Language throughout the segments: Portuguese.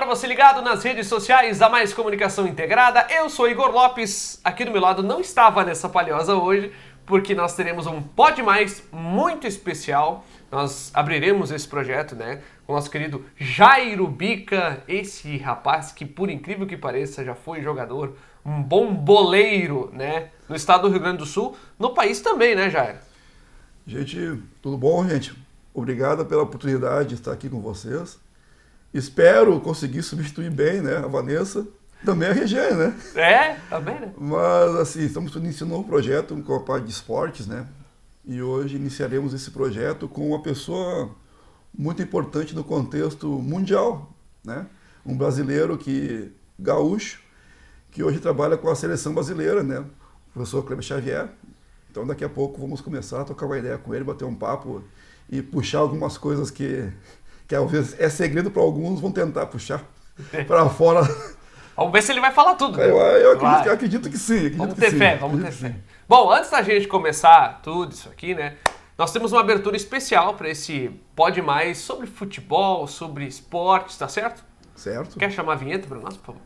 para você ligado nas redes sociais da Mais Comunicação Integrada. Eu sou Igor Lopes, aqui do meu lado não está a Vanessa Palhosa hoje, porque nós teremos um Pode Mais muito especial. Nós abriremos esse projeto, né, com o nosso querido Jairo Bica, esse rapaz que, por incrível que pareça, já foi jogador, um bom boleiro, né, no estado do Rio Grande do Sul, no país também, né, Jairo? Gente, tudo bom, gente? Obrigado pela oportunidade de estar aqui com vocês. Espero conseguir substituir bem, né, a Vanessa, também a Regiane, né? É, também, né? Mas, assim, estamos iniciando um novo projeto com a parte de esportes, né? E hoje iniciaremos esse projeto com uma pessoa muito importante no contexto mundial, né? Um brasileiro gaúcho, que hoje trabalha com a seleção brasileira, né? O professor Kleber Xavier. Então, daqui a pouco vamos começar a trocar uma ideia com ele, bater um papo e puxar algumas coisas que às vezes é segredo para alguns, vão tentar puxar para fora. Vamos ver se ele vai falar tudo. Né? Eu acredito que sim. Vamos ter fé. Bom, antes da gente começar tudo isso aqui, né? Nós temos uma abertura especial para esse Pode Mais sobre futebol, sobre esportes, tá certo? Certo. Quer chamar a vinheta para nós, por favor?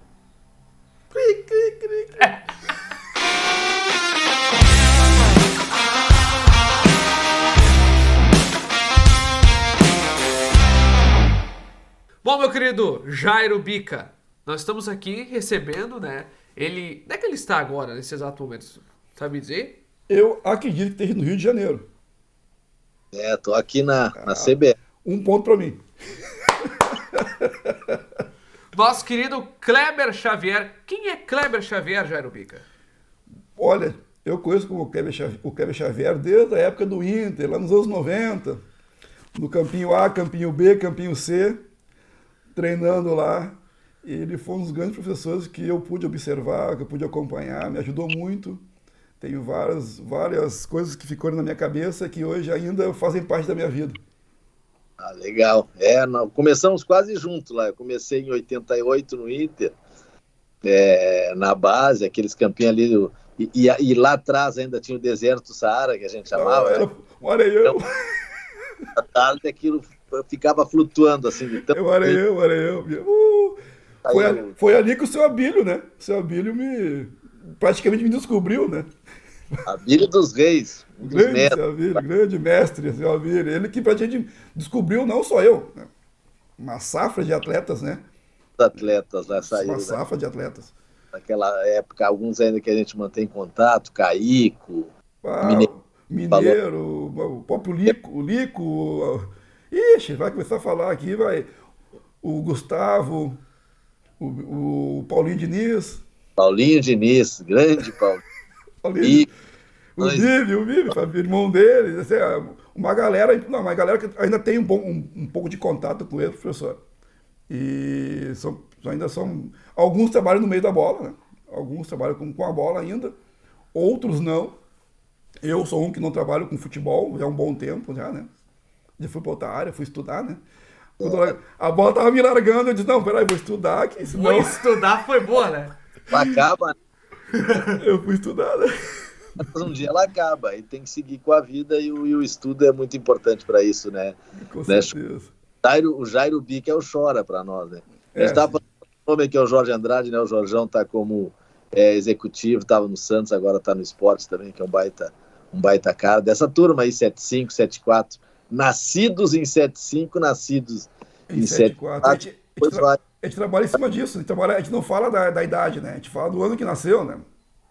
Bom, meu querido Jairo Bica, nós estamos aqui recebendo, né? Ele. Onde é que ele está agora, nesse exato momento? Sabe dizer? Eu acredito que esteja no Rio de Janeiro. Tô aqui na CBF. Um ponto para mim. Nosso querido Kleber Xavier. Quem é Kleber Xavier, Jairo Bica? Olha, eu conheço o Kleber Xavier desde a época do Inter, lá nos anos 90. No campinho A, campinho B, campinho C. Treinando lá, ele foi um dos grandes professores que eu pude observar, que eu pude acompanhar, me ajudou muito. Tenho várias coisas que ficaram na minha cabeça que hoje ainda fazem parte da minha vida. Ah, legal. Começamos quase juntos lá. Eu comecei em 88 no Inter, na base, aqueles campinhos ali. E lá atrás ainda tinha o deserto do Saara, que a gente chamava. Olha eu. Então, à tarde aquilo ficava flutuando assim. Era eu. Foi ali que o seu Abílio, né? O seu Abílio praticamente me descobriu, né? Abílio dos Reis. Grande mestre, seu Abílio. Ele que praticamente descobriu, não só eu, né? Uma safra de atletas, né? Atletas lá saíram. Uma safra de atletas. Naquela época, alguns ainda que a gente mantém contato, Caico, Mineiro, o próprio Lico. Ixi, vai começar a falar aqui, vai. O Gustavo, o Paulinho Diniz. Paulinho Diniz, grande Paulinho. O Vive, irmão dele. Assim, uma galera que ainda tem um pouco de contato com ele, professor. E ainda são. Alguns trabalham no meio da bola, né? Alguns trabalham com a bola ainda, outros não. Eu sou um que não trabalho com futebol já há um bom tempo, né? Já fui para outra área, fui estudar, né? Quando a bola tava me largando, eu disse, não, peraí, vou estudar aqui. Senão... Vou estudar foi boa, né? Acaba. Eu fui estudar, né? Mas um dia ela acaba, e tem que seguir com a vida, e o estudo é muito importante para isso, né? Com certeza. O Jairo Bica é o chora para nós, né? A gente estava falando do nome que é o Jorge Andrade, né? O Jorjão está como executivo, estava no Santos, agora está no Esportes também, que é um baita cara. Dessa turma aí, 75, 74, nascidos em 75, nascidos em 74. A gente trabalha em cima disso, a gente não fala da idade, né? A gente fala do ano que nasceu, né?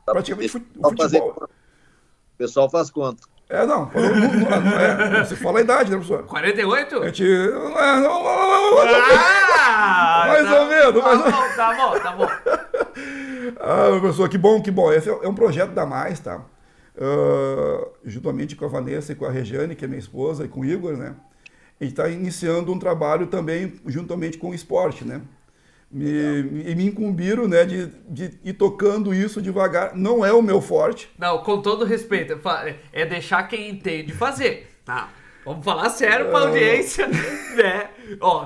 Praticamente o futebol. O pessoal faz conta. Não, você fala a idade, né, professor? 48? A gente... Mais ou menos. Tá bom. Professor, que bom. Esse é um projeto da Mais, tá? Juntamente com a Vanessa e com a Regiane, que é minha esposa, e com o Igor, né? A gente está iniciando um trabalho também juntamente com o esporte, né? E me incumbiram, né, de ir tocando isso devagar. Não é o meu forte. Não, com todo respeito, é deixar quem entende fazer, tá? Vamos falar sério pra audiência, né?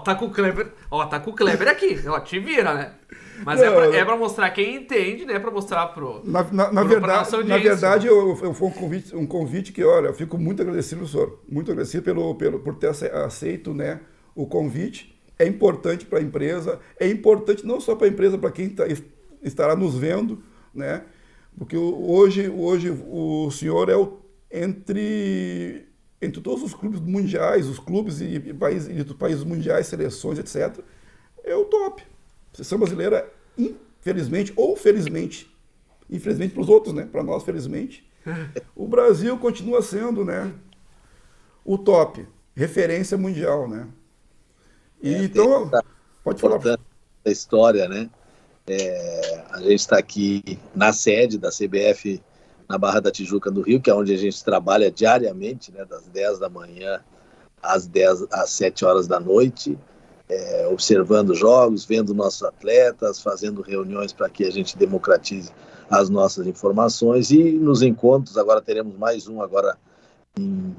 Tá com o Kleber aqui, te vira, né? Mas é pra mostrar quem entende, né? Pra mostrar Na verdade, foi um convite que, olha, eu fico muito agradecido, professor. Muito agradecido por ter aceito, né, o convite. é importante para a empresa, é importante não só para a empresa, para quem estará nos vendo, né? Porque hoje o senhor é entre todos os clubes mundiais, os clubes e países mundiais, seleções, etc., é o top. A seleção brasileira, infelizmente ou felizmente, infelizmente para os outros, né? Para nós, felizmente, o Brasil continua sendo, né, o top, referência mundial, né? E então, pode falar. Da história, né? A gente está aqui na sede da CBF, na Barra da Tijuca, do Rio, que é onde a gente trabalha diariamente, né, das 10 da manhã às 7 horas da noite, observando jogos, vendo nossos atletas, fazendo reuniões para que a gente democratize as nossas informações. E nos encontros, agora teremos mais um agora em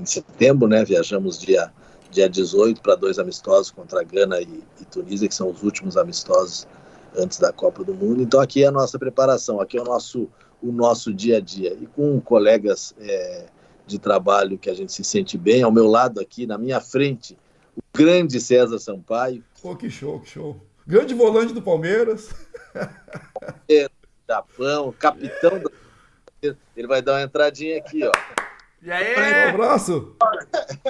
setembro, né? Viajamos dia 18 para 2 amistosos contra a Gana e Tunísia, que são os últimos amistosos antes da Copa do Mundo. Então aqui é a nossa preparação, aqui é o nosso dia a dia. E com colegas de trabalho que a gente se sente bem, ao meu lado aqui, na minha frente, o grande César Sampaio. Pô, que show, que show. Grande volante do Palmeiras. Japão, capitão do... Ele vai dar uma entradinha aqui, ó. E aí? Um abraço.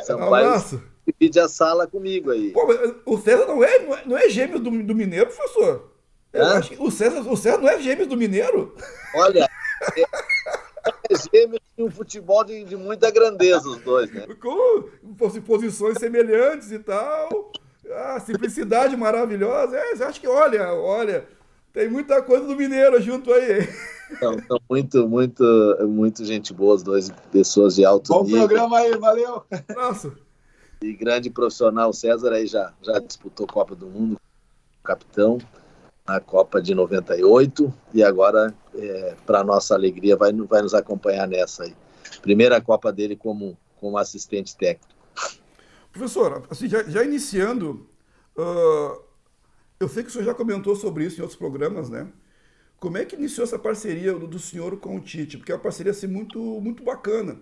Sampaio, um abraço. Divide a sala comigo aí. Pô, o César não é gêmeo do Mineiro, professor? Eu acho que o César não é gêmeo do Mineiro? Olha, gêmeos em um futebol de muita grandeza, os dois, né? Com posições semelhantes e tal. A simplicidade maravilhosa. Você acha que, olha, tem muita coisa do Mineiro junto aí. São muito gente boa, as duas pessoas de alto nível. Bom programa aí, valeu. Nossa. E grande profissional, o César aí já disputou Copa do Mundo, capitão, na Copa de 98, e agora, para nossa alegria, vai nos acompanhar nessa aí. Primeira Copa dele como assistente técnico. Professor, assim, já iniciando, eu sei que o senhor já comentou sobre isso em outros programas, né? Como é que iniciou essa parceria do senhor com o Tite? Porque é uma parceria assim, muito, muito bacana.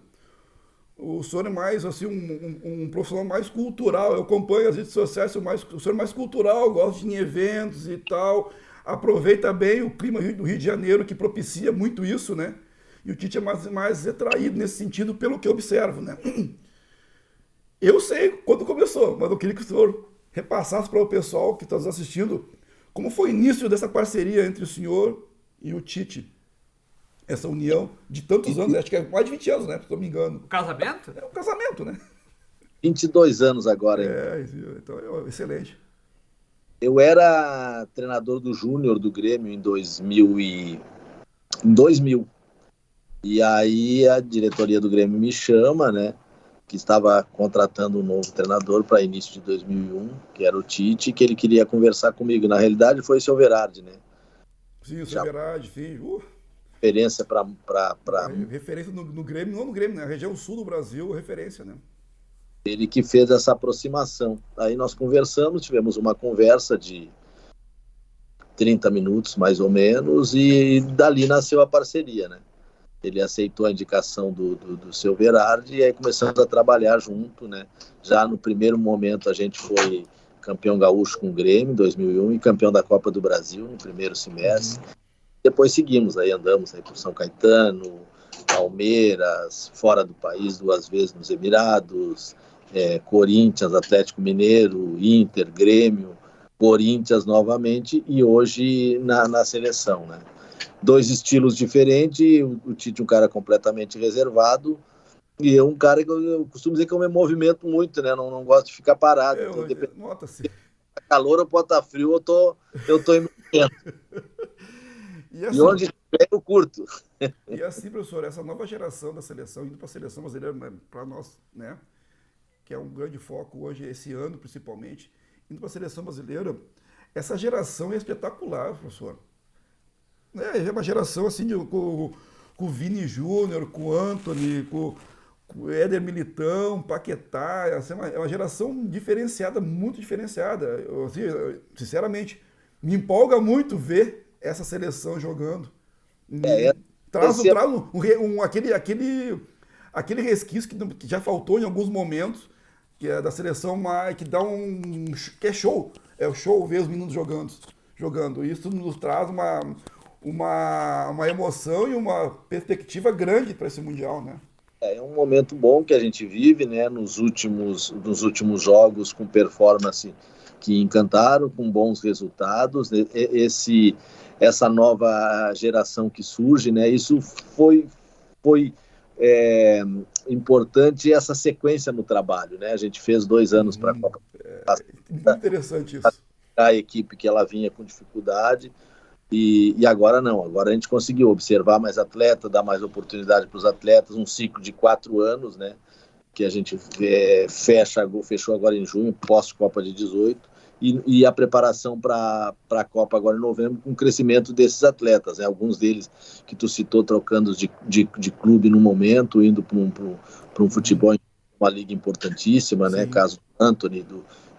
O senhor é mais assim, um profissional mais cultural. Eu acompanho as redes sociais, o senhor é mais cultural, gosta de ir em eventos e tal. Aproveita bem o clima do Rio de Janeiro, que propicia muito isso, né? E o Tite é mais retraído nesse sentido, pelo que eu observo, né? Eu sei quando começou, mas eu queria que o senhor repassasse para o pessoal que está nos assistindo como foi o início dessa parceria entre o senhor e o Tite. Essa união de tantos anos, acho que é mais de 20 anos, né? Se não me engano. O casamento? É um casamento, né? 22 anos agora, hein? Então é excelente. Eu era treinador do Júnior do Grêmio em 2000. E aí a diretoria do Grêmio me chama, né? Que estava contratando um novo treinador para início de 2001, que era o Tite, que ele queria conversar comigo. Na realidade foi o seu Verardi, né? Sim, o seu Verardi, sim. Referência para... Referência no Grêmio, não no Grêmio, né? Na região sul do Brasil, referência, né? Ele que fez essa aproximação. Aí nós conversamos, tivemos uma conversa de 30 minutos, mais ou menos, e dali nasceu a parceria, né? Ele aceitou a indicação do seu Verardi e aí começamos a trabalhar junto, né? Já no primeiro momento a gente foi campeão gaúcho com o Grêmio em 2001 e campeão da Copa do Brasil no primeiro semestre. Depois seguimos, aí andamos aí por São Caetano, Palmeiras, fora do país 2 vezes nos Emirados, Corinthians, Atlético Mineiro, Inter, Grêmio, Corinthians novamente e hoje na seleção, né? 2 estilos diferentes, o Tite um cara completamente reservado e eu um cara que eu costumo dizer que eu me movimento muito, né? Não gosto de ficar parado. Nota-se. Tá calor ou pode estar frio, eu tô em movimento. E onde eu curto. E assim, professor, essa nova geração da seleção, indo para a seleção brasileira, né, para nós, né? Que é um grande foco hoje, esse ano principalmente, indo para a seleção brasileira, essa geração é espetacular, professor. É uma geração assim, com o Vini Júnior, com o Antony, com o Éder Militão, Paquetá, assim, é uma geração diferenciada, muito diferenciada. Eu, assim, sinceramente, me empolga muito ver essa seleção jogando. Traz aquele resquício que já faltou em alguns momentos, que é da seleção, que dá que é show. É o show ver os meninos jogando. Isso nos traz uma emoção e uma perspectiva grande para esse Mundial, né? É um momento bom que a gente vive, né? Nos últimos jogos com performance que encantaram, com bons resultados. Essa nova geração que surge, né? Isso foi importante, essa sequência no trabalho, né? A gente fez 2 anos para a Copa. Muito interessante isso. A equipe que ela vinha com dificuldade e agora não. Agora a gente conseguiu observar mais atleta, dar oportunidade para os atletas, um ciclo de 4 anos, né? Que a gente fechou agora em junho, pós-Copa de 18, e a preparação para a Copa agora em novembro, com o crescimento desses atletas, né? Alguns deles que tu citou trocando de clube no momento, indo para um futebol, uma liga importantíssima, né? Caso do Antony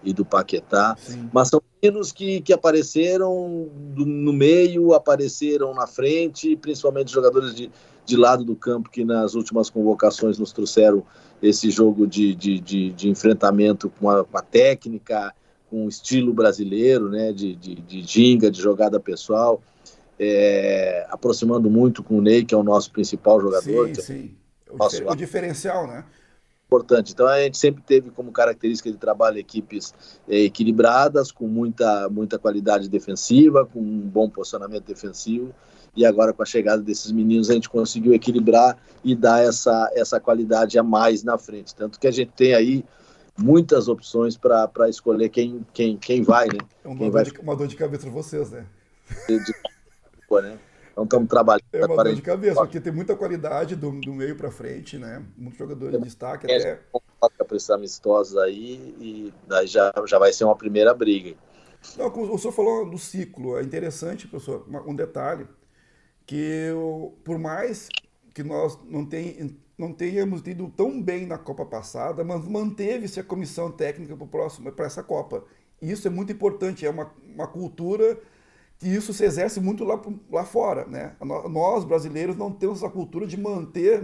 e do Paquetá. Sim. Mas são meninos que apareceram no meio, apareceram na frente, principalmente jogadores de lado do campo, que nas últimas convocações nos trouxeram esse jogo de enfrentamento com a técnica, com o estilo brasileiro, né, de ginga, de jogada pessoal, aproximando muito com o Ney, que é o nosso principal jogador. Sim. O diferencial, né? Importante. Então a gente sempre teve como característica de trabalho equipes equilibradas, com muita qualidade defensiva, com um bom posicionamento defensivo, e agora com a chegada desses meninos a gente conseguiu equilibrar e dar essa qualidade a mais na frente, tanto que a gente tem aí muitas opções para escolher quem vai, né? É uma dor de cabeça para vocês, né? Né? Então estamos trabalhando. É uma dor de cabeça, porque tem muita qualidade do meio para frente, né? Muitos jogadores de destaque até. Para esses amistosos aí, e daí já vai ser uma primeira briga. Não, o senhor falou do ciclo, é interessante, professor, um detalhe, que por mais que nós não tenhamos ido tão bem na Copa passada, mas manteve-se a comissão técnica para essa Copa. E isso é muito importante, é uma cultura que isso se exerce muito lá fora, né? Nós, brasileiros, não temos a cultura de manter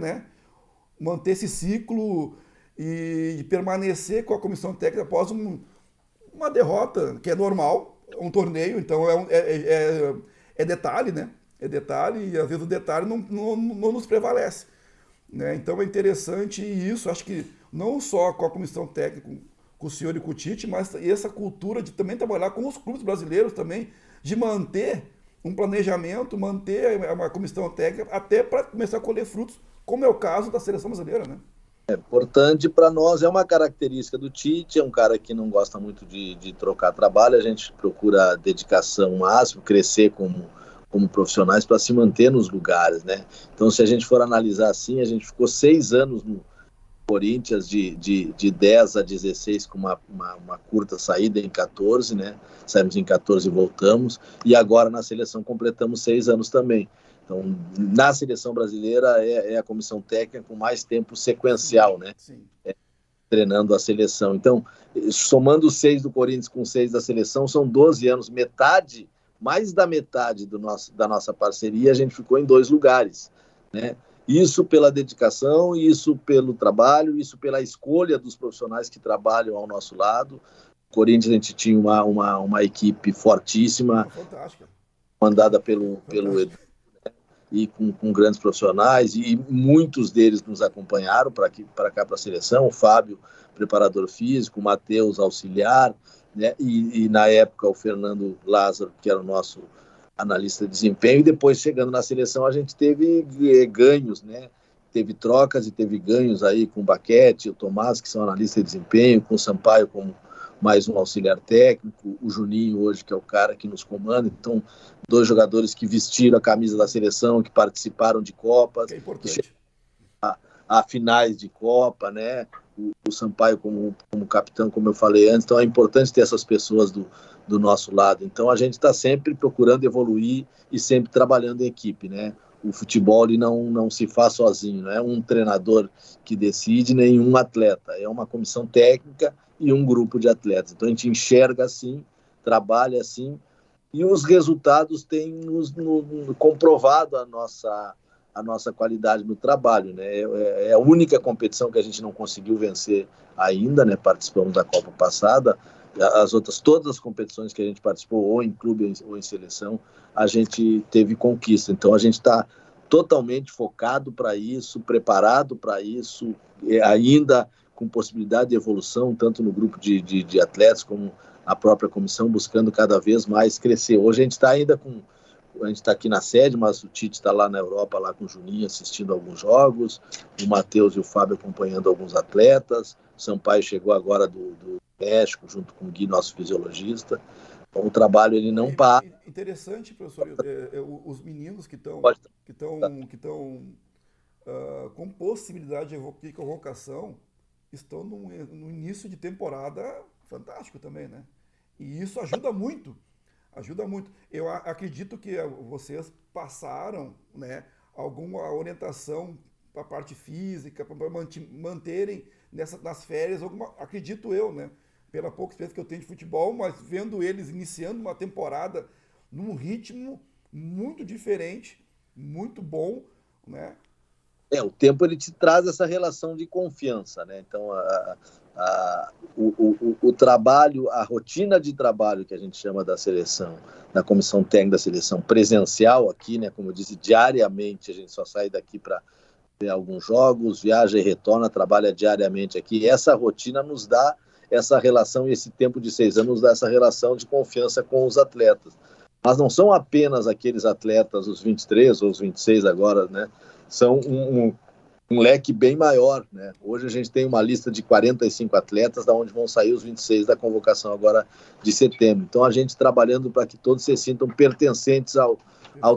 esse ciclo e de permanecer com a comissão técnica após uma derrota, que é normal, um torneio, então é detalhe, né? É detalhe, e às vezes o detalhe não nos prevalece, né? Então é interessante isso, acho que não só com a comissão técnica, com o senhor e com o Tite, mas essa cultura de também trabalhar com os clubes brasileiros também, de manter um planejamento, manter uma comissão técnica, até para começar a colher frutos, como é o caso da seleção brasileira, né? É importante para nós, é uma característica do Tite, é um cara que não gosta muito de trocar trabalho, a gente procura dedicação máxima, crescer como profissionais para se manter nos lugares, né? Então, se a gente for analisar assim, a gente ficou 6 anos no Corinthians, de 10 a 16, com uma curta saída em 14, né? Saímos em 14 e voltamos, e agora na seleção completamos 6 anos também. Então, na seleção brasileira é a comissão técnica com mais tempo sequencial, né? Sim. Treinando a seleção. Então, somando os 6 do Corinthians com 6 da seleção, são 12 anos, mais da metade da nossa parceria, a gente ficou em 2 lugares, né? Isso pela dedicação, isso pelo trabalho, isso pela escolha dos profissionais que trabalham ao nosso lado. O Corinthians, a gente tinha uma equipe fortíssima, fantástica, mandada pelo Edu, né? E com grandes profissionais, e muitos deles nos acompanharam para cá, para a seleção. O Fábio, preparador físico, o Matheus, auxiliar, né? E na época o Fernando Lázaro, que era o nosso analista de desempenho, e depois chegando na seleção a gente teve ganhos, né? Teve trocas e teve ganhos aí com o Baquete, o Tomás, que são analistas de desempenho, com o Sampaio como mais um auxiliar técnico, o Juninho hoje, que é o cara que nos comanda. Então, 2 jogadores que vestiram a camisa da seleção, que participaram de Copas, que é importante, a finais de Copa, né? O Sampaio como capitão, como eu falei antes. Então é importante ter essas pessoas do nosso lado. Então a gente está sempre procurando evoluir e sempre trabalhando em equipe, né? O futebol ele não se faz sozinho, não é um treinador que decide, nem um atleta, é uma comissão técnica e um grupo de atletas. Então a gente enxerga assim, trabalha assim, e os resultados têm nos comprovado a nossa qualidade no trabalho, né? É a única competição que a gente não conseguiu vencer ainda, né? Participamos da Copa passada, as outras, todas as competições que a gente participou, ou em clube ou em seleção, a gente teve conquista. Então a gente está totalmente focado para isso, preparado para isso, ainda com possibilidade de evolução, tanto no grupo de atletas como a própria comissão, buscando cada vez mais crescer. Hoje a gente está ainda com... A gente está aqui na sede, mas o Tite está lá na Europa, lá com o Juninho, assistindo alguns jogos, o Matheus e o Fábio acompanhando alguns atletas, o Sampaio chegou agora do México, junto com o Gui, nosso fisiologista. Então o trabalho ele não para. Interessante, professor, os meninos que estão com possibilidade de convocação estão no início de temporada fantástico também, né? E isso ajuda muito. Ajuda muito. Eu acredito que vocês passaram, né, alguma orientação para a parte física, para manterem nas férias, acredito eu, né, pela pouca experiência que eu tenho de futebol, mas vendo eles iniciando uma temporada num ritmo muito diferente, muito bom, né? O tempo ele te traz essa relação de confiança, né? Então, o trabalho, a rotina de trabalho que a gente chama da seleção, da comissão técnica da seleção presencial aqui, né? Como eu disse, diariamente, a gente só sai daqui para ver alguns jogos, viaja e retorna, trabalha diariamente aqui. Essa rotina nos dá essa relação, e esse tempo de 6 anos nos dá essa relação de confiança com os atletas. Mas não são apenas aqueles atletas, os 23 ou os 26 agora, né? São um leque bem maior, né? Hoje a gente tem uma lista de 45 atletas, da onde vão sair os 26 da convocação agora de setembro. Então a gente trabalhando para que todos se sintam pertencentes ao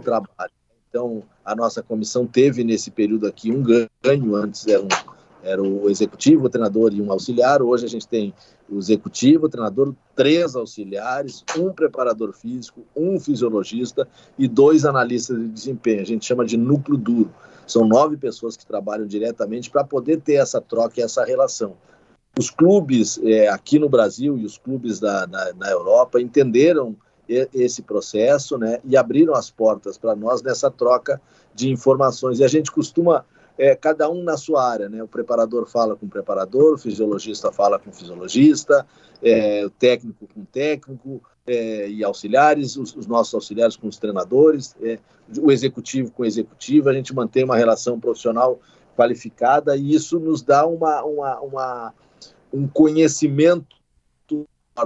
trabalho. Então a nossa comissão teve nesse período aqui um ganho, antes era o executivo, o treinador e um auxiliar. Hoje a gente tem o executivo, o treinador, 3 auxiliares, um preparador físico, um fisiologista e 2 analistas de desempenho. A gente chama de núcleo duro. São 9 pessoas que trabalham diretamente para poder ter essa troca e essa relação. Os clubes aqui no Brasil e os clubes na Europa entenderam esse processo, né, e abriram as portas para nós nessa troca de informações. E a gente costuma, cada um na sua área, né? O preparador fala com o preparador, o fisiologista fala com o fisiologista, o técnico com o técnico, e auxiliares, os nossos auxiliares com os treinadores, o executivo com o executivo. A gente mantém uma relação profissional qualificada e isso nos dá um conhecimento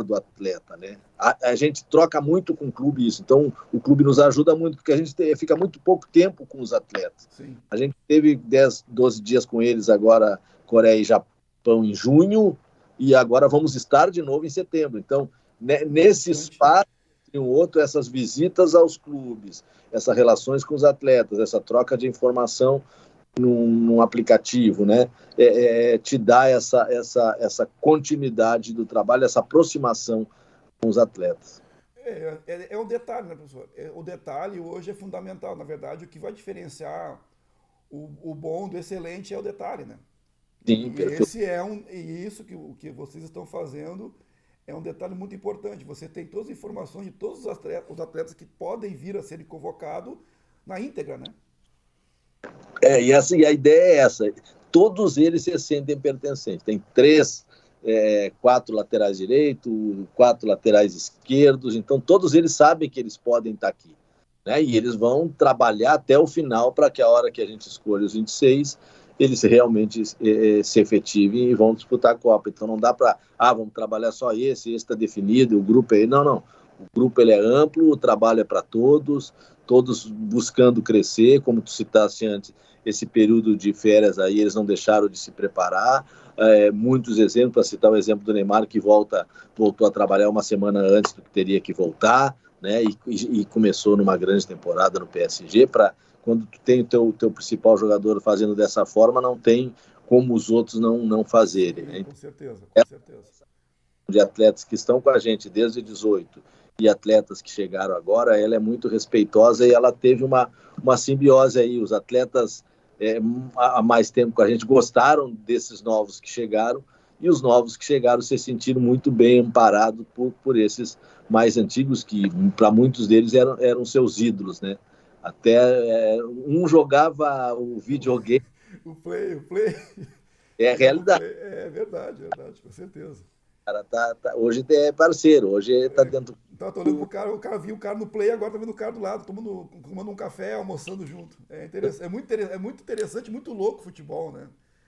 do atleta, né? A gente troca muito com o clube isso, então o clube nos ajuda muito, porque a gente fica muito pouco tempo com os atletas. Sim. A gente teve 10, 12 dias com eles agora, Coreia e Japão em junho, e agora vamos estar de novo em setembro. Então, nesse espaço, tem um outro, essas visitas aos clubes, essas relações com os atletas, essa troca de informação num aplicativo, né? Te dá essa continuidade do trabalho, essa aproximação com os atletas. É um detalhe, né, professor? O detalhe hoje é fundamental. Na verdade, o que vai diferenciar o bom do excelente é o detalhe, né? Sim, e isso que vocês estão fazendo é um detalhe muito importante. Você tem todas as informações de todos os atletas que podem vir a serem convocados na íntegra, né? E a ideia é essa. Todos eles se sentem pertencentes. Tem 4 laterais direitos, 4 laterais esquerdos. Então, todos eles sabem que eles podem estar aqui, né? E eles vão trabalhar até o final para que a hora que a gente escolha os 26, eles realmente se efetivem e vão disputar a Copa. Então, não dá para, vamos trabalhar só esse está definido, o grupo é... Não. O grupo ele é amplo, o trabalho é para todos buscando crescer, como tu citaste antes, esse período de férias aí, eles não deixaram de se preparar. Muitos exemplos, para citar o exemplo do Neymar, que voltou a trabalhar uma semana antes do que teria que voltar, né? E começou numa grande temporada no PSG. Quando tu tem o teu principal jogador fazendo dessa forma, não tem como os outros não fazerem, né? Com certeza. De atletas que estão com a gente desde 18 e atletas que chegaram agora, ela é muito respeitosa e ela teve uma simbiose aí. Os atletas há mais tempo com a gente gostaram desses novos que chegaram, e os novos que chegaram se sentiram muito bem amparados por esses mais antigos, que para muitos deles eram seus ídolos, né? Até um jogava o videogame. O Play. É a realidade. É verdade, com certeza. O cara hoje é parceiro, hoje está dentro. Então, tô olhando pro cara, o cara viu o cara no Play, agora tá vendo o cara do lado, tomando um café, almoçando junto. É interessante, é muito interessante, muito louco o futebol, né?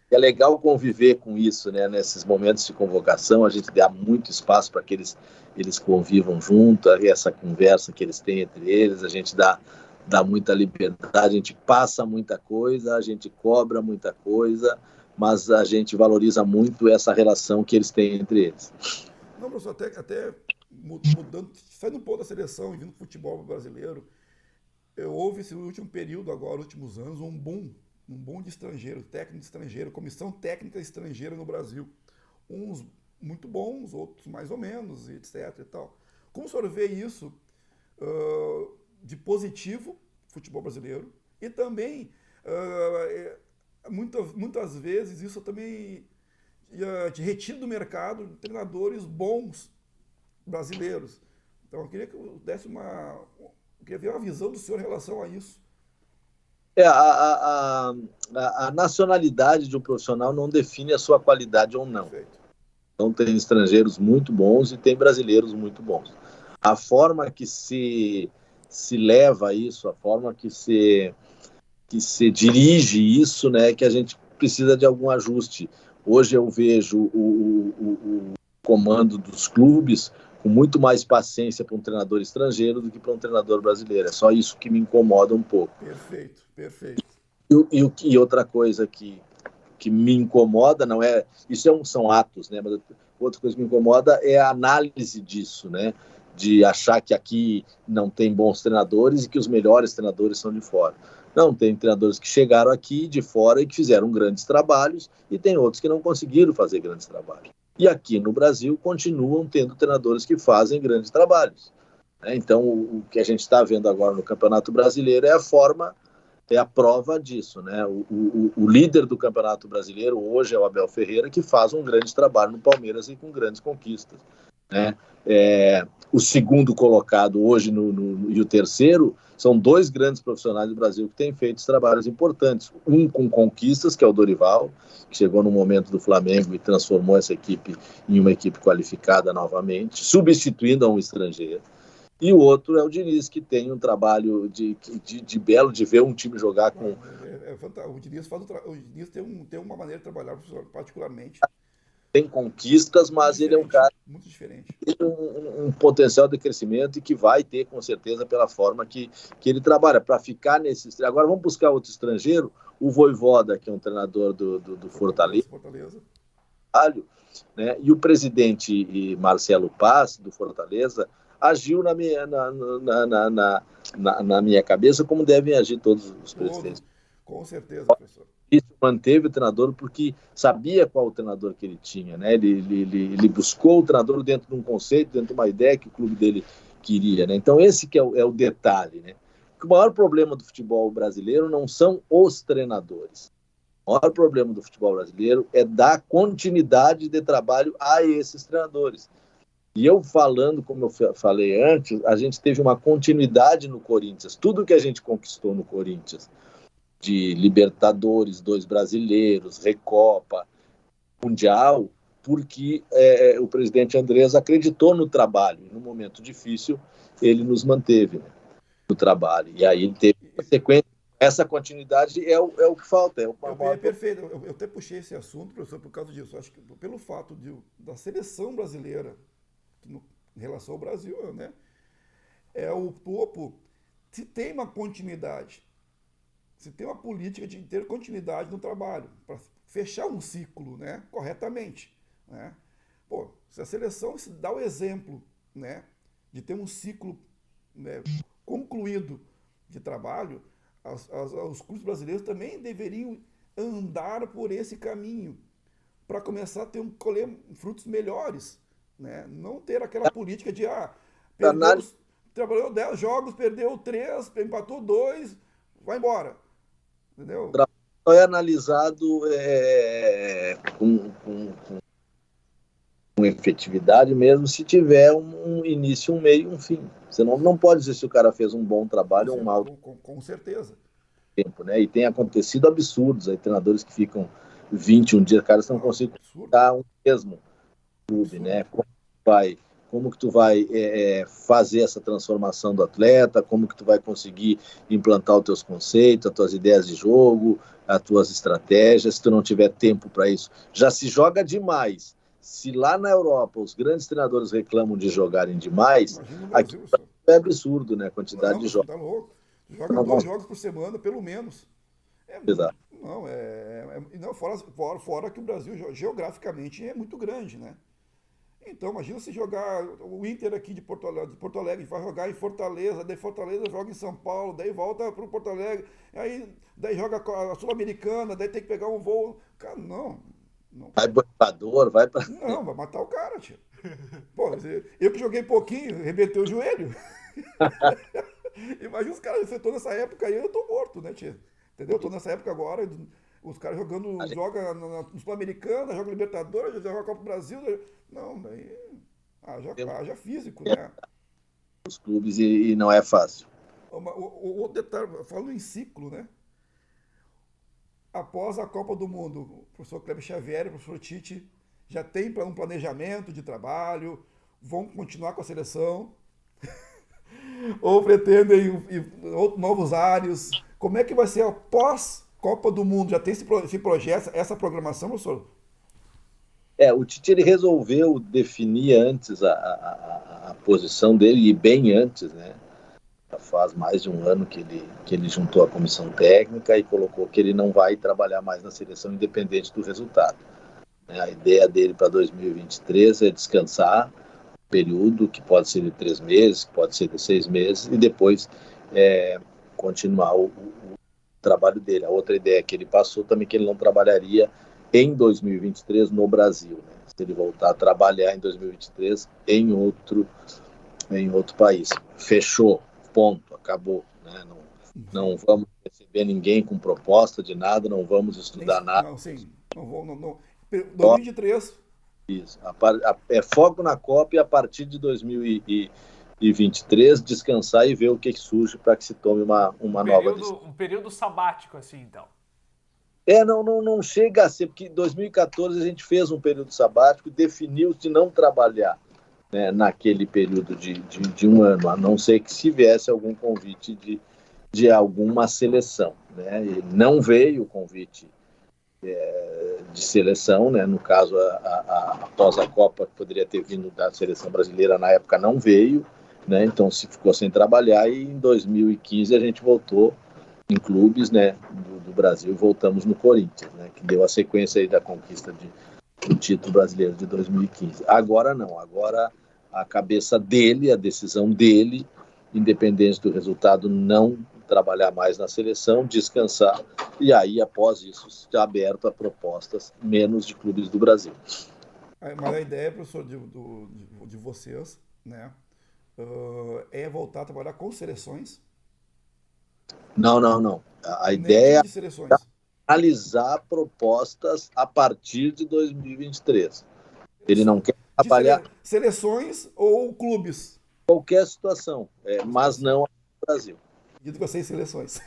É legal conviver com isso, né? Nesses momentos de convocação, a gente dá muito espaço para que eles convivam junto, essa conversa que eles têm entre eles, a gente dá muita liberdade, a gente passa muita coisa, a gente cobra muita coisa, mas a gente valoriza muito essa relação que eles têm entre eles. Não, professor, até mudando, saindo um pouco da seleção e vindo para o futebol brasileiro, houve esse último período agora, últimos anos, um boom de estrangeiro, técnico de estrangeiro, comissão técnica estrangeira no Brasil. Uns muito bons, outros mais ou menos, etc. E tal. Como o senhor vê isso de positivo, futebol brasileiro, e também, muitas vezes, isso também retira do mercado treinadores bons brasileiros. Então, eu queria que eu desse eu queria ver uma visão do senhor em relação a isso. A nacionalidade de um profissional não define a sua qualidade ou não. Perfeito. Então, tem estrangeiros muito bons e tem brasileiros muito bons. A forma que se leva isso, a forma que se dirige isso, né, que a gente precisa de algum ajuste. Hoje eu vejo o comando dos clubes com muito mais paciência para um treinador estrangeiro do que para um treinador brasileiro. É só isso que me incomoda um pouco. Perfeito. E outra coisa que me incomoda não é... Isso são atos, né? Mas outra coisa que me incomoda é a análise disso, né? De achar que aqui não tem bons treinadores e que os melhores treinadores são de fora. Não, tem treinadores que chegaram aqui de fora e que fizeram grandes trabalhos e tem outros que não conseguiram fazer grandes trabalhos. E aqui no Brasil continuam tendo treinadores que fazem grandes trabalhos. Então, o que a gente está vendo agora no Campeonato Brasileiro é a prova disso, né? O líder do Campeonato Brasileiro hoje é o Abel Ferreira, que faz um grande trabalho no Palmeiras e com grandes conquistas, né? O segundo colocado hoje e o terceiro são dois grandes profissionais do Brasil que têm feito trabalhos importantes. Um com conquistas, que é o Dorival, que chegou no momento do Flamengo e transformou essa equipe em uma equipe qualificada novamente, substituindo a um estrangeiro. E o outro é o Diniz, que tem um trabalho de belo de ver um time jogar com... Fantástico. O Diniz tem uma maneira de trabalhar, particularmente. Tem conquistas, mas ele é um cara muito diferente. Que tem um potencial de crescimento e que vai ter, com certeza, pela forma que ele trabalha. Para ficar nesse... Agora vamos buscar outro estrangeiro, o Vojvoda, que é um treinador do Fortaleza. Né? E o presidente Marcelo Paz, do Fortaleza, agiu na minha cabeça como devem agir todos os presidentes. Com certeza, professor. Isso manteve o treinador porque sabia qual o treinador que ele tinha, né? Ele buscou o treinador dentro de um conceito, dentro de uma ideia que o clube dele queria, né? Então esse que é o detalhe, né? Porque o maior problema do futebol brasileiro não são os treinadores. O maior problema do futebol brasileiro é dar continuidade de trabalho a esses treinadores. E eu falando, como eu falei antes, a gente teve uma continuidade no Corinthians. Tudo que a gente conquistou no Corinthians, de Libertadores, 2 brasileiros, Recopa, Mundial, porque o presidente Andrés acreditou no trabalho. E no momento difícil, ele nos manteve, né, no trabalho. E aí ele teve uma sequência. Essa continuidade é o que falta. Perfeito. Eu até puxei esse assunto, professor, por causa disso. Acho que pelo fato da seleção brasileira, em relação ao Brasil, né, é o topo. Se tem uma continuidade, se tem uma política de ter continuidade no trabalho, para fechar um ciclo, né, corretamente, né? Pô, se a seleção se dá o exemplo, né, de ter um ciclo, né, concluído de trabalho, os clubes brasileiros também deveriam andar por esse caminho para começar a colher frutos melhores, né? Não ter aquela política de trabalhou 10 jogos, perdeu 3, empatou 2, vai embora. Entendeu? É analisado com com efetividade, mesmo se tiver um início, um meio e um fim. Você não pode dizer se o cara fez um bom trabalho ou um mau Com certeza. tempo, né? E tem acontecido absurdos, aí treinadores que ficam 21 dias, caras não conseguem dar um mesmo clube, né? Como que tu vai fazer essa transformação do atleta, como que tu vai conseguir implantar os teus conceitos, as tuas ideias de jogo, as tuas estratégias, se tu não tiver tempo para isso. Já se joga demais. Se lá na Europa os grandes treinadores reclamam de jogarem demais, aqui é absurdo, né? A quantidade de jogos. Tá louco. Joga 2 jogos por semana, pelo menos. Exato. Não, fora que o Brasil geograficamente é muito grande, né? Então, imagina se jogar o Inter aqui de Porto Alegre, vai jogar em Fortaleza, daí Fortaleza joga em São Paulo, daí volta para o Porto Alegre, daí joga a Sul-Americana, daí tem que pegar um voo. Cara, não. Vai pro Equador, vai para. Não, vai matar o cara, tio. Pô, eu que joguei pouquinho, arrebentei o joelho. Imagina os caras, você tô nessa época aí, eu tô morto, né, tio? Entendeu? Eu tô nessa época agora, os caras joga na Sul-Americana, joga Libertadores, joga Copa do Brasil. Não, daí haja físico, né? Os clubes e não é fácil. O outro detalhe, falando em ciclo, né? Após a Copa do Mundo, o professor Kleber Xavier e o professor Tite já tem um planejamento de trabalho, vão continuar com a seleção, ou pretendem novos ares. Como é que vai ser após Copa do Mundo? Já tem esse projeto, essa programação, professor? O Tite ele resolveu definir antes a posição dele, e bem antes, né? Já faz mais de um ano que ele juntou a comissão técnica e colocou que ele não vai trabalhar mais na seleção independente do resultado. A ideia dele para 2023 é descansar um período que pode ser de 3 meses, pode ser de 6 meses, e depois continuar o trabalho dele. A outra ideia que ele passou também que ele não trabalharia em 2023 no Brasil, né? Se ele voltar a trabalhar em 2023 em outro país. Fechou, ponto, acabou, né? Não vamos receber ninguém com proposta de nada, não vamos estudar nada. Não, sim, não. 2023. Isso, foco na Copa e a partir de 2023 descansar e ver o que surge para que se tome uma nova decisão. Um período sabático, assim, então. Não chega a ser, porque em 2014 a gente fez um período sabático e definiu de não trabalhar, né, naquele período de um ano, a não ser que se viesse algum convite de alguma seleção, né? E não veio o convite de seleção, né? No caso, após a Copa, que poderia ter vindo da seleção brasileira, na época não veio, né? Então se ficou sem trabalhar, e em 2015 a gente voltou em clubes, né, do Brasil, e voltamos no Corinthians, né, que deu a sequência aí da conquista do título brasileiro de 2015. Agora não, agora a cabeça dele, a decisão dele, independente do resultado, não trabalhar mais na seleção, descansar, e aí após isso está aberto a propostas menos de clubes do Brasil. Mas a ideia, professor, de vocês, né, é voltar a trabalhar com seleções? Não. A ideia de é analisar propostas a partir de 2023. Ele não quer trabalhar seleções ou clubes? Qualquer situação, mas não no Brasil. Acredito que vai ser em seleções.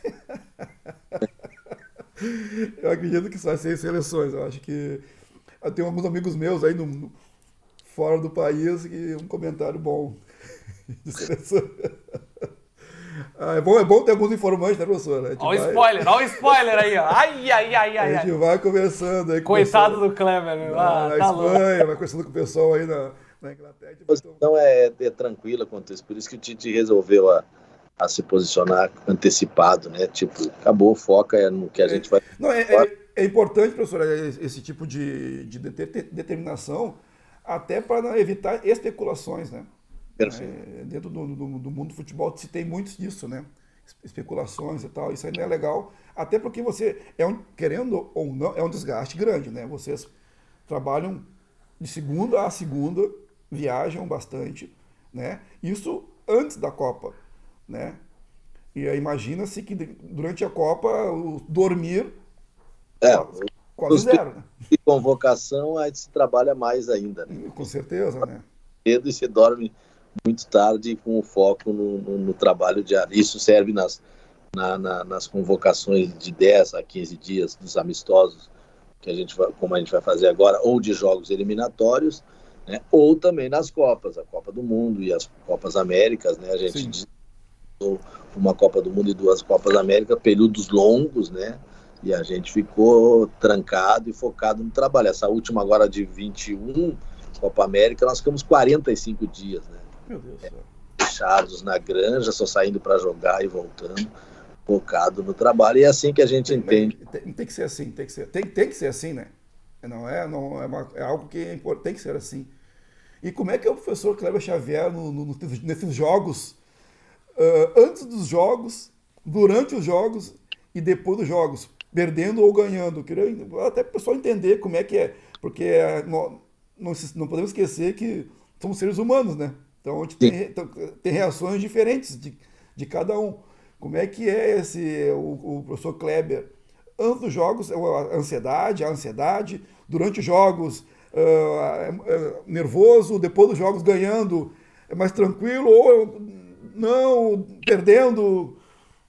Eu acredito que vai ser em seleções. Eu acho que eu tenho alguns amigos meus aí fora do país que um comentário bom de seleção. É bom ter alguns informantes, né, professor? Olha o spoiler aí, ó. Ai. A gente vai conversando aí com coitado do Kleber, na tá Espanha, vai conversando com o pessoal aí na Inglaterra. A posição é tranquila quanto isso, por isso que o Tite resolveu a se posicionar antecipado, né? Tipo, acabou, foca no que a gente vai... Não, é importante, professor, esse tipo de determinação, até para evitar especulações, né? Perfeito. Dentro do mundo do futebol se tem muito disso, né? Especulações e tal, isso aí não é legal. Até porque você, querendo ou não, é um desgaste grande, né? Vocês trabalham de segunda a segunda, viajam bastante, né? Isso antes da Copa, né? E aí imagina-se que durante a Copa, dormir quase zero, né? De convocação, aí se trabalha mais ainda, né? Com certeza, né? Cedo e se dorme muito tarde com o foco no trabalho diário. Isso serve nas convocações de 10 a 15 dias dos amistosos, que como a gente vai fazer agora, ou de jogos eliminatórios, né? Ou também nas Copas, a Copa do Mundo e as Copas Américas, né? A gente disputou uma Copa do Mundo e 2 Copas Américas, períodos longos, né? E a gente ficou trancado e focado no trabalho. Essa última agora de 21, Copa América, nós ficamos 45 dias, né? Meu Deus do céu. Fechados na granja, só saindo para jogar e voltando, focado no trabalho. E é assim que a gente entende. Tem que ser assim, tem que ser assim, né? É algo que é importante, tem que ser assim. E como é que é o professor Kleber Xavier nesses jogos, antes dos jogos, durante os jogos e depois dos jogos, perdendo ou ganhando? Eu queria até para o pessoal entender como é que é, porque não podemos esquecer que somos seres humanos, né? Então a gente tem reações diferentes de cada um. Como é que é o professor Kleber? Antes dos jogos, a ansiedade, durante os jogos, nervoso, depois dos jogos ganhando, é mais tranquilo, ou não, perdendo.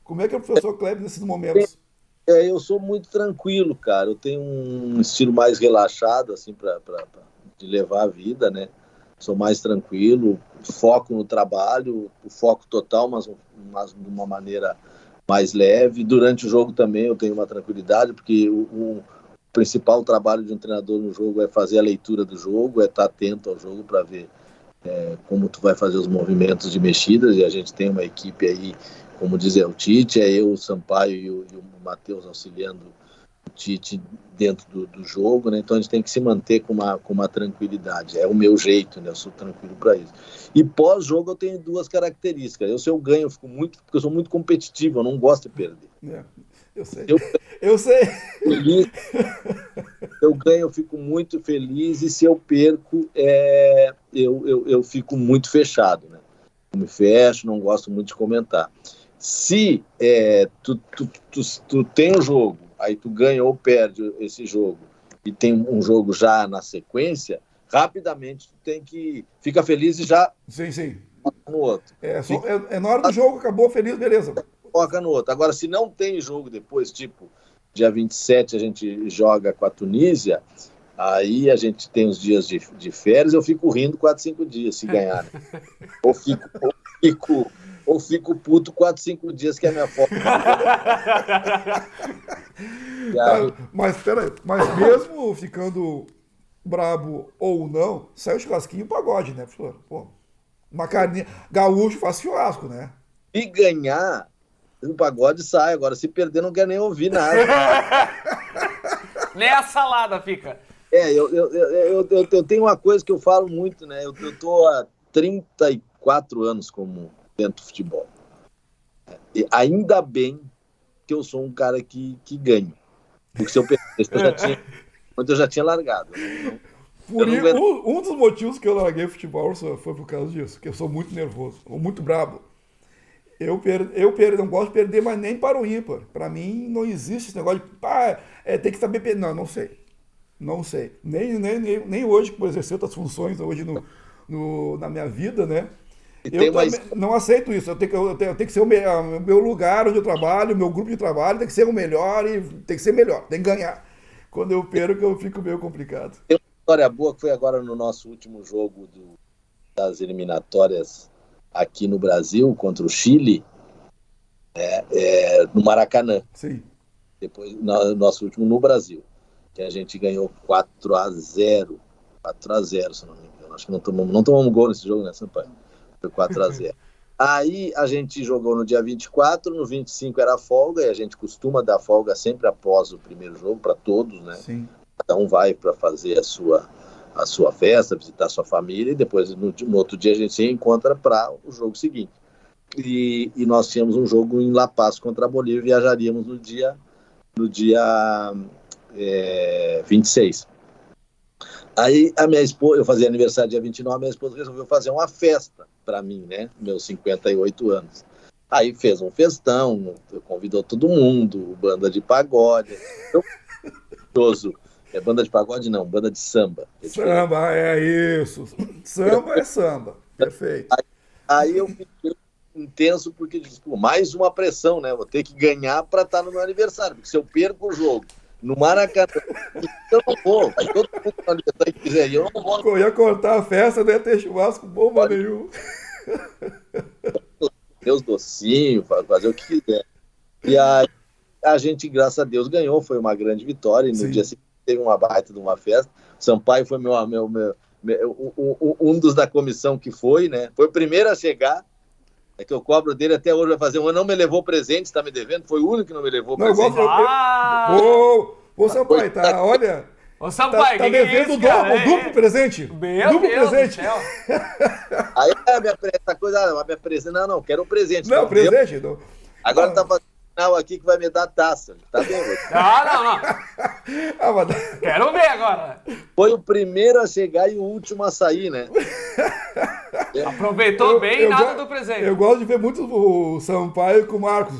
Como é que é o professor Kleber nesses momentos? Eu sou muito tranquilo, cara. Eu tenho um estilo mais relaxado, assim, de levar a vida, né? Sou mais tranquilo, foco no trabalho, o foco total, mas de uma maneira mais leve. Durante o jogo também eu tenho uma tranquilidade, porque o principal trabalho de um treinador no jogo é fazer a leitura do jogo, é estar atento ao jogo para ver como tu vai fazer os movimentos de mexidas, e a gente tem uma equipe aí, como dizer, o Tite, eu, o Sampaio e o Matheus auxiliando o Tite dentro do jogo, né? Então a gente tem que se manter com uma tranquilidade. É o meu jeito, né? Eu sou tranquilo para isso. E pós-jogo eu tenho 2 características. Se eu ganho, eu fico muito, porque eu sou muito competitivo, eu não gosto de perder. Eu sei. Eu sei. Feliz, se eu ganho, eu fico muito feliz, e se eu perco, eu fico muito fechado, né? Eu me fecho, não gosto muito de comentar. Se tu tem um jogo, aí tu ganha ou perde esse jogo, e tem um jogo já na sequência, rapidamente tu tem que fica feliz e já Sim. no outro. Na hora do jogo, acabou feliz, beleza. Foca no outro. Agora, se não tem jogo depois, tipo, dia 27 a gente joga com a Tunísia, aí a gente tem os dias de férias, eu fico rindo 4, 5 dias se ganhar, né? Ou fico puto 4, 5 dias, que é a minha foto. Mas peraí, mas mesmo ficando brabo ou não, sai o churrasquinho e o pagode, né, professor? Pô, uma carninha. Gaúcho faz churrasco, né? E ganhar, o pagode sai. Agora, se perder, não quer nem ouvir nada. Nem a salada fica. Eu tenho uma coisa que eu falo muito, né? Eu tô há 34 anos como dentro do futebol. E ainda bem que eu sou um cara que ganho. Porque se eu perdesse, eu já tinha largado. Um dos motivos que eu larguei o futebol foi por causa disso, que eu sou muito nervoso, ou muito brabo. Eu não gosto de perder, mas nem para o ímpar. Para mim, não existe esse negócio de tem que saber perder. Não sei. Não sei. Nem hoje, por exercer outras funções hoje na minha vida, né? Não aceito isso. Eu tenho que ser o meu lugar onde eu trabalho, o meu grupo de trabalho tem que ser o melhor e tem que ser melhor, tem que ganhar. Quando eu perco, eu fico meio complicado. Tem uma história boa que foi agora no nosso último jogo das eliminatórias aqui no Brasil, contra o Chile, no Maracanã. Sim. Depois, nosso último no Brasil, que a gente ganhou 4-0. 4-0, se não me engano. Acho que não tomamos gol nesse jogo, né, Sampaio? Foi 4-0. Aí a gente jogou no dia 24, no 25 era folga, e a gente costuma dar folga sempre após o primeiro jogo, para todos, né? Sim. Cada um vai para fazer a sua festa, visitar a sua família, e depois no outro dia a gente se encontra para o jogo seguinte. E nós tínhamos um jogo em La Paz contra a Bolívia, e viajaríamos no dia 26. Aí a minha esposa, eu fazia aniversário dia 29, a minha esposa resolveu fazer uma festa para mim, né? Meus 58 anos. Aí fez um festão, convidou todo mundo, banda de pagode. É banda de pagode não, banda de samba. Samba, é isso. Samba é samba. Perfeito. Aí eu fiquei intenso porque disse, pô, mais uma pressão, né? Vou ter que ganhar para estar no meu aniversário. Porque se eu perco o jogo no Maracanã, eu não vou. Vai todo mundo no aniversário que quiser. Eu não vou. Eu ia cortar a festa, não ia ter churrasco bomba nenhum. Ter os docinhos, fazer o que quiser. E aí a gente, graças a Deus, ganhou. Foi uma grande vitória. E no dia seguinte teve uma baita de uma festa. O Sampaio foi um dos da comissão que foi, né? Foi o primeiro a chegar. É que eu cobro dele até hoje, vai fazer um ano. Não me levou presente, está me devendo. Foi o único que não me levou presente. Ô, Sampaio, tá, olha... Ô, Sampaio, tá devendo o duplo presente. Meu Deus presente. do céu. Aí essa coisa, minha presente. Não, quero um presente. Não, presente. Não. Agora tá fazendo sinal aqui que vai me dar taça. Tá vendo? Não. Quero ver agora. Foi o primeiro a chegar e o último a sair, né? Aproveitou bem nada do presente. Eu gosto de ver muito o Sampaio com o Marcos.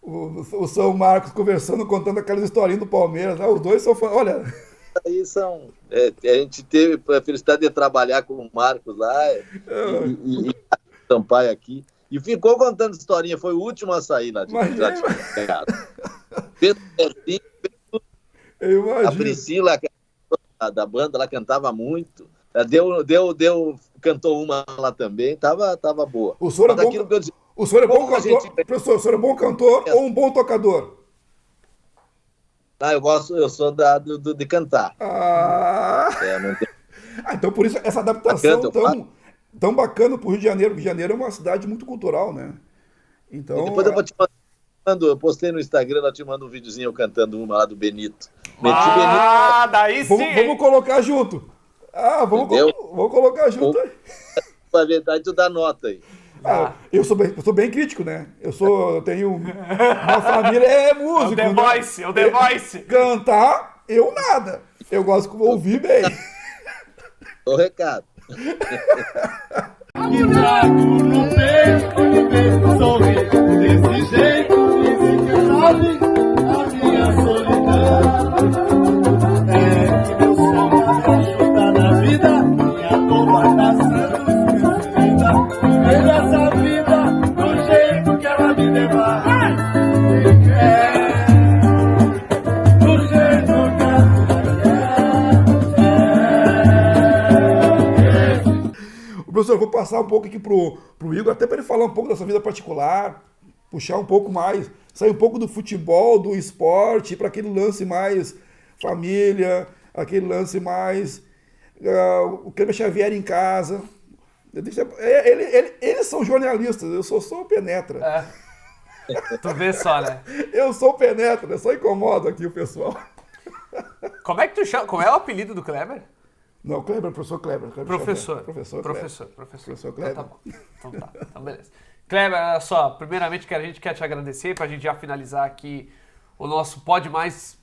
O São Marcos conversando, contando aquelas historinhas do Palmeiras. Os dois são fãs. Olha. Aí são. A gente teve a felicidade de trabalhar com o Marcos lá e o Sampaio aqui. E ficou contando historinha. Foi o último a sair lá. Já tinha ganhado. Eu imagino. A Priscila, da banda, ela cantava muito. Cantou uma lá também. Tava boa. O senhor é bom, o senhor é bom cantor? Professor, o senhor é bom cantor ou um bom tocador? Eu sou de cantar. Então por isso essa adaptação tão bacana pro Rio de Janeiro. O Rio de Janeiro é uma cidade muito cultural, né? Então, depois eu vou te mandando, eu postei no Instagram, eu te mando um videozinho eu cantando uma lá do Benito. Daí sim! Vamos colocar junto. Vamos colocar junto aí. Pra verdade, tu dá nota aí. Eu sou bem crítico, né? Eu tenho uma família, músico. É o The Voice. Cantar, eu nada. Eu gosto de ouvir bem. O recado. Que trago no peito, quando vejo sorrir desse jeito, disse que sabe a minha solidão. É que meu sonho é ajudar na vida, minha dor vai passando. Veja essa vida do jeito que ela me levar. Do jeito que ela quer. Professor, eu vou passar um pouco aqui pro Igor, até para ele falar um pouco da sua vida particular, puxar um pouco mais, sair um pouco do futebol, do esporte, para aquele lance mais família, aquele lance mais o Kleber Xavier em casa. Eles são jornalistas, eu sou o penetra. Tu vê só, né? Eu sou o penetra, eu só incomodo aqui o pessoal. Como é que tu chama? Como é o apelido do Kleber? Não, Kleber, professor Kleber. Professor Kleber. Então tá, beleza. Kleber, olha só, primeiramente que a gente quer te agradecer pra gente já finalizar aqui o nosso Pode Mais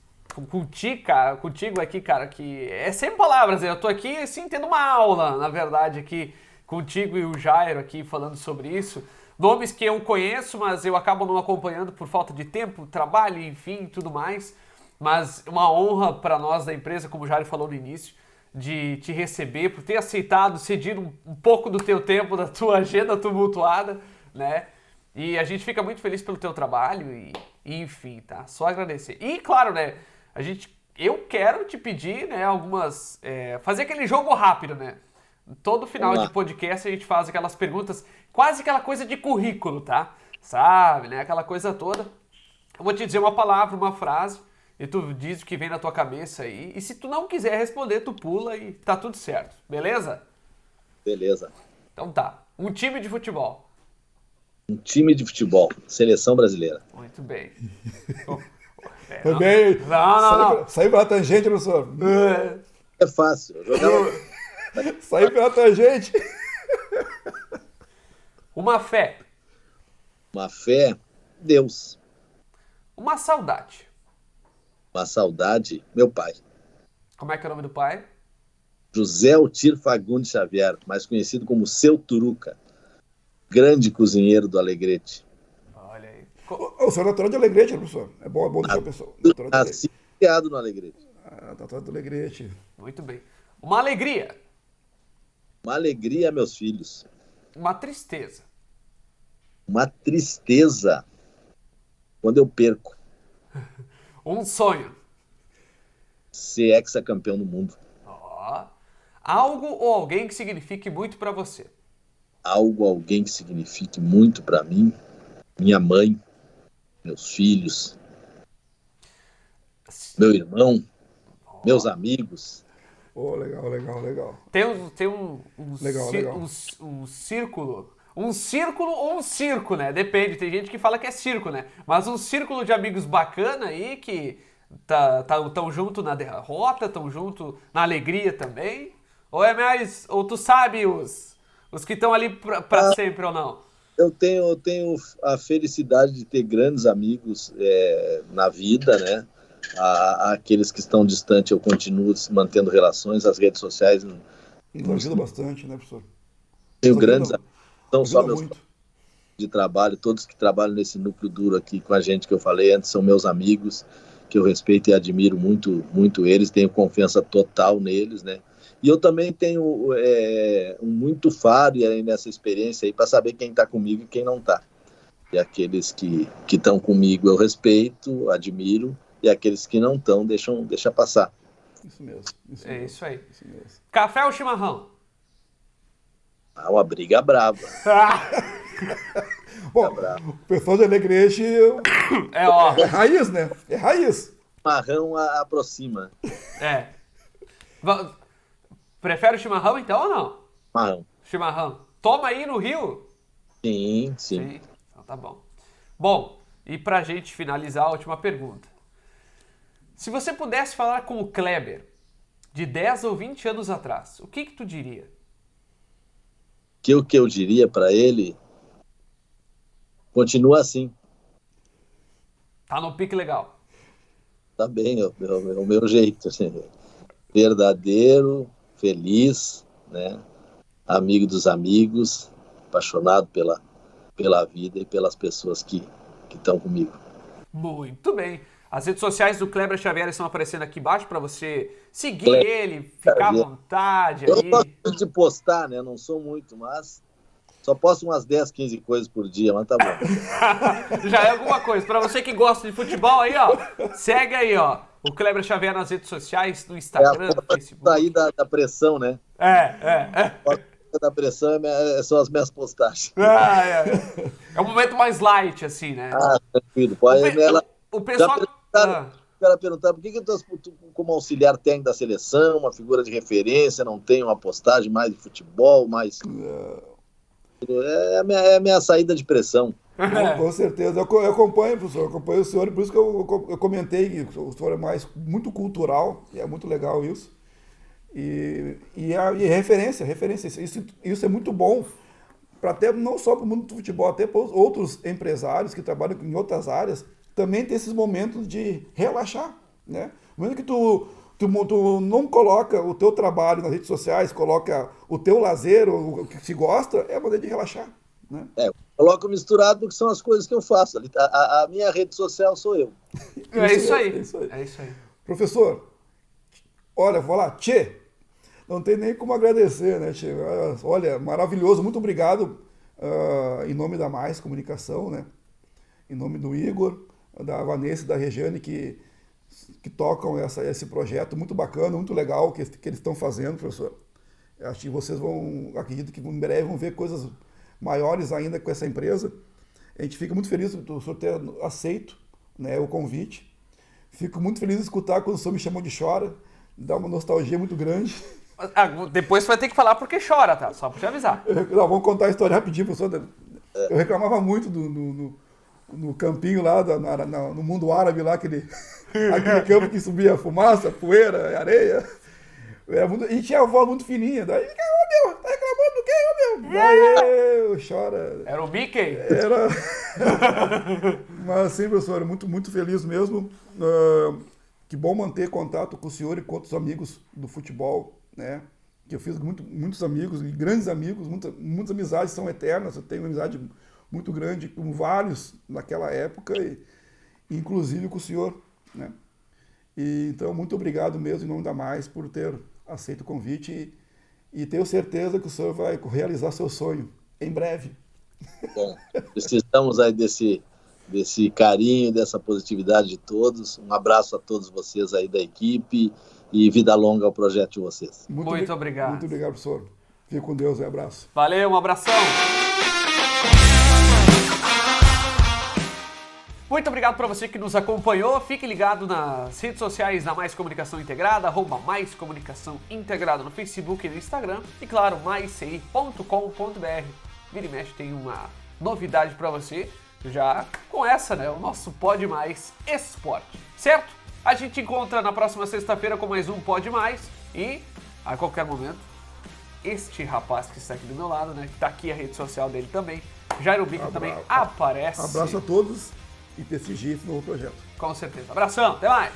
contigo aqui, cara, que é sem palavras, eu tô aqui assim tendo uma aula, na verdade, aqui contigo e o Jairo aqui falando sobre isso. Nomes que eu conheço, mas eu acabo não acompanhando por falta de tempo, trabalho, enfim, tudo mais. Mas uma honra para nós da empresa, como o Jairo falou no início, de te receber, por ter aceitado ceder um pouco do teu tempo, da tua agenda tumultuada, né? E a gente fica muito feliz pelo teu trabalho e enfim, tá? Só agradecer. E claro, né? Eu quero te pedir, né, fazer aquele jogo rápido, né? Todo final de podcast a gente faz aquelas perguntas, quase aquela coisa de currículo, tá? Sabe, né? Aquela coisa toda. Eu vou te dizer uma palavra, uma frase, e tu diz o que vem na tua cabeça aí. E se tu não quiser responder, tu pula e tá tudo certo. Beleza? Beleza. Então tá. Um time de futebol. Um time de futebol. Seleção brasileira. Muito bem. Foi bem. Não. Saiu pela tangente, professor. É fácil. Saiu pela tangente. Uma fé. Uma fé, Deus. Uma saudade. Uma saudade, meu pai. Como é que é o nome do pai? José Altir Fagundes Xavier, mais conhecido como Seu Turuca. Grande cozinheiro do Alegrete. Olha aí. O senhor é natural de Alegrete, professor. É bom deixar o pessoal. Nasci criado no Alegrete. Tatuagem do Alegrete. Muito bem. Uma alegria. Uma alegria, meus filhos. Uma tristeza. Uma tristeza quando eu perco. Um sonho. Ser hexacampeão do mundo. Ó. Algo ou alguém que signifique muito pra você. Algo, alguém que signifique muito para mim. Minha mãe, meus filhos, meu irmão, meus amigos. Legal. Tem um Legal. um círculo. Um círculo ou um circo, né? Depende. Tem gente que fala que é circo, né? Mas um círculo de amigos bacana aí que tão junto na derrota, tão junto na alegria também. Ou é mais. Ou tu sabe os que estão ali pra sempre ou não? Eu tenho a felicidade de ter grandes amigos na vida, né? Aqueles que estão distantes, eu continuo mantendo relações, as redes sociais. Nos ajuda bastante, né, professor? Tenho grandes amigos, não só meus muito. de trabalho, todos que trabalham nesse núcleo duro aqui com a gente que eu falei antes, são meus amigos, que eu respeito e admiro muito, muito eles, tenho confiança total neles, né? E eu também tenho muito faro aí nessa experiência aí para saber quem está comigo e quem não está. E aqueles que estão comigo eu respeito, admiro, e aqueles que não estão, deixa passar. Isso mesmo. Isso aí. Isso mesmo. Café ou chimarrão? Uma briga brava. Bom, o pessoal de Alegrete Ó. é raiz, né? É raiz. Marrão aproxima. É. Prefere o chimarrão então ou não? Marrão. Chimarrão. Toma aí no Rio? Sim. Então tá bom. Bom, e pra gente finalizar a última pergunta. Se você pudesse falar com o Kleber de 10 ou 20 anos atrás, o que tu diria? O que eu diria para ele, continua assim. Tá no pique legal. Tá bem, é o meu jeito. Assim, verdadeiro, feliz, né? Amigo dos amigos, apaixonado pela vida e pelas pessoas que estão comigo. Muito bem. As redes sociais do Kleber Xavier estão aparecendo aqui embaixo para você seguir ele, ficar à vontade. Eu aí. não gosto de postar, né? Não sou muito, mas só posto umas 10, 15 coisas por dia, mas tá bom. Já é alguma coisa. Para você que gosta de futebol aí, ó, segue aí, ó, o Kleber Xavier nas redes sociais, no Instagram, no Facebook. Sair da pressão, né? Da pressão são as minhas postagens. É um momento mais light, assim, né? Tranquilo. O pessoal... O cara perguntar por que eu estou como auxiliar técnico da seleção, uma figura de referência, não tenho uma postagem mais de futebol, mais... É a minha saída de pressão. Com certeza. Eu acompanho, professor, eu acompanho o senhor, por isso que eu comentei que o senhor é muito cultural, e é muito legal isso. E referência. Isso é muito bom, até não só para o mundo do futebol, até para os outros empresários que trabalham em outras áreas, também ter esses momentos de relaxar, né? Mesmo que tu não coloca o teu trabalho nas redes sociais, coloca o teu lazer, o que se gosta, é a maneira de relaxar, né? Coloco misturado porque são as coisas que eu faço. A minha rede social sou eu. É isso aí. Professor, olha, vou lá, tchê, não tem nem como agradecer, né, tchê? Olha, maravilhoso, muito obrigado em nome da Mais Comunicação, né? Em nome do Igor, da Vanessa e da Regiane, que tocam esse projeto muito bacana, muito legal que eles estão fazendo, professor. Acho que vocês acredito que em breve vão ver coisas maiores ainda com essa empresa. A gente fica muito feliz do senhor ter aceito, né, o convite. Fico muito feliz de escutar quando o senhor me chamou de Chora, dá uma nostalgia muito grande. Depois você vai ter que falar porque chora, tá? Só pra te avisar. Vamos contar a história rapidinho, professor. Eu reclamava muito no campinho lá, no mundo árabe lá, aquele campo que subia fumaça, poeira, areia. E tinha a voz muito fininha. Daí, ô meu, tá reclamando do quê, ô meu? Daí eu chora. Era o Mickey? Era. Mas sim, professor, muito, muito feliz mesmo. Que bom manter contato com o senhor e com outros amigos do futebol, né? Que eu fiz muitos amigos, e grandes amigos, muitas amizades são eternas. Eu tenho uma amizade muito grande com vários naquela época, inclusive com o senhor, né? E, então, muito obrigado mesmo, em nome da Mais, por ter aceito o convite e tenho certeza que o senhor vai realizar seu sonho em breve. Bom, precisamos aí desse carinho, dessa positividade de todos. Um abraço a todos vocês aí da equipe e vida longa ao projeto de vocês. Muito obrigado. Muito obrigado, professor. Fique com Deus, um abraço. Valeu, um abração. Muito obrigado para você que nos acompanhou. Fique ligado nas redes sociais da Mais Comunicação Integrada, @Mais Comunicação Integrada no Facebook e no Instagram. E claro, maisci.com.br. Vira e mexe tem uma novidade para você, já com essa, né? O nosso Pode Mais Esporte, certo? A gente encontra na próxima sexta-feira com mais um Pode Mais e a qualquer momento este rapaz que está aqui do meu lado, né? Que tá aqui a rede social dele também, Jairo Bica, também aparece. Abraço a todos e prestigie esse novo projeto. Com certeza. Abração, até mais!